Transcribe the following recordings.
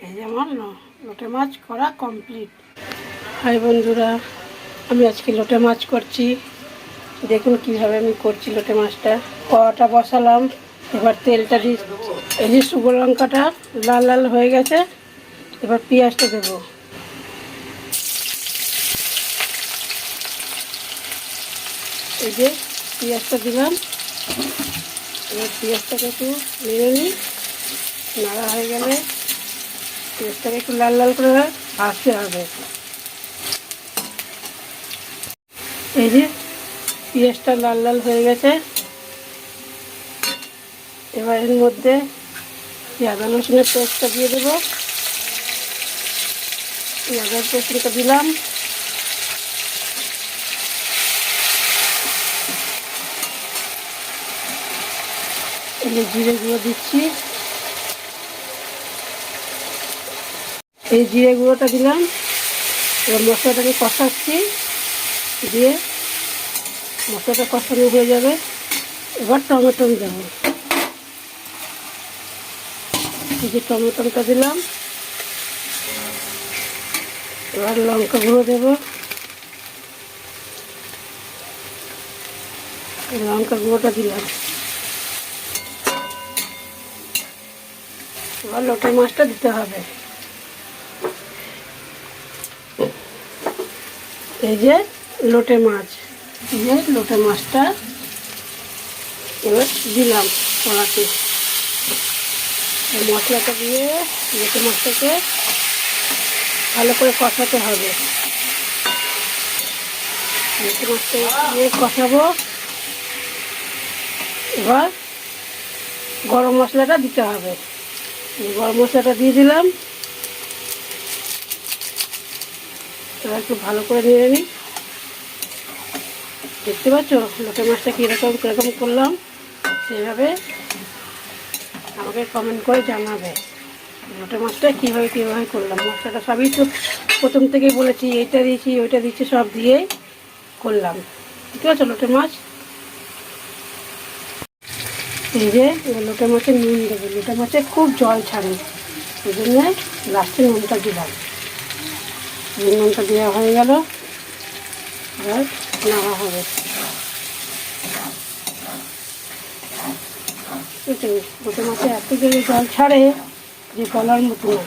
এই যেমন লোটে মাছ করা কমপ্লিট। হাই বন্ধুরা, আমি আজকে লোটে মাছ করছি। দেখুন কিভাবে আমি করছি লোটে মাছটা। কড়াটা বসালাম, এবার তেলটা দিয়ে এই যে শুকনো লঙ্কাটা লাল লাল হয়ে গেছে, এবার পেঁয়াজটা দেবো। এই যে পেঁয়াজটা দিলাম, এবার পেঁয়াজটাকে একটু নেড়ে নিই। নাড়া হয়ে গেলে পেঁয়াজটাকে একটু লাল লাল করে ভাজতে হবে। এই যে পেঁয়াজটা লাল লাল হয়ে গেছে, এবার এর মধ্যে আদা রসুনের পেস্টটা দিয়ে দেবো। আদা রসুনটা দিলাম, এই যে জিরে গুঁড়ো দিচ্ছি, এই জিরে গুঁড়োটা দিলাম। এবার মশলাটাকে কষাচ্ছি, দিয়ে মশলাটা কষানো হয়ে যাবে। এবার টমেটো দেবো, এই যে টমেটোটা দিলাম। এবার লঙ্কা গুঁড়ো দেবো, লঙ্কা গুঁড়োটা দিলাম। এবার লোটে মাছটা দিতে হবে। এই যে লোটে মাছ, এই যে লোটে মাছটা এবার দিলাম কড়াতে। মশলাটা দিয়ে লোটে মাছটাকে ভালো করে কষাতে হবে। লোটে মাছটা দিয়ে কষাবো। এবার গরম মশলাটা দিতে হবে, গরম মশলাটা দিয়ে দিলাম। এবার একটু ভালো করে নেড়ে নিই। দেখতে পাচ্ছ লোটে মাছটা কীরকম করলাম, সেইভাবে আমাকে কমেন্ট করে জানাবে লোটে মাছটা কীভাবে করলাম। মশলাটা সবই তো প্রথম থেকেই বলেছি, এইটা দিয়েছি ওইটা দিচ্ছি, সব দিয়েই করলাম। ঠিক আছে লোটে মাছ। এই যে লোটে মাছে নুন দেবো, লোটে মাছে খুব জল ছাড়ে, ওই জন্যে লাস্টে নুনটা দিলাম। নুনটা দেওয়া হয়ে গেল, এবার নাড়া হবে। লোটে মাছে এত জলে জল ছাড়ে যে বলার মতো না,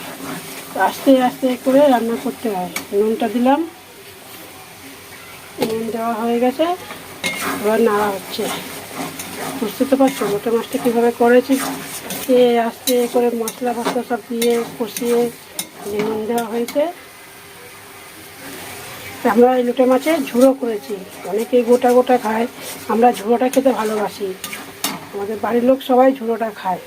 আস্তে আস্তে করে রান্না করতে হয়। নুনটা দিলাম, নুন দেওয়া হয়ে গেছে, এবার নাড়া হচ্ছে। বুঝতে তো পারছো লোটে মাছটা কীভাবে করেছি, আস্তে করে মশলা ফসলা সব দিয়ে কষিয়ে নুন দেওয়া হয়েছে। আমরা এই লোটে মাছের ঝুড়ো করেছি, অনেকেই গোটা গোটা খায়, আমরা ঝুড়োটা খেতে ভালোবাসি। আমাদের বাড়ির লোক সবাই ঝুড়োটা খায়।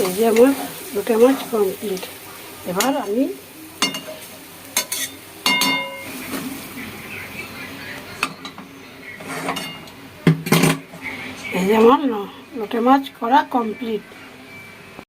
এই যে আমার লোটে মাছ কমপ্লিট। এবার আমি এই যে আমার লোটে মাছ করা কমপ্লিট।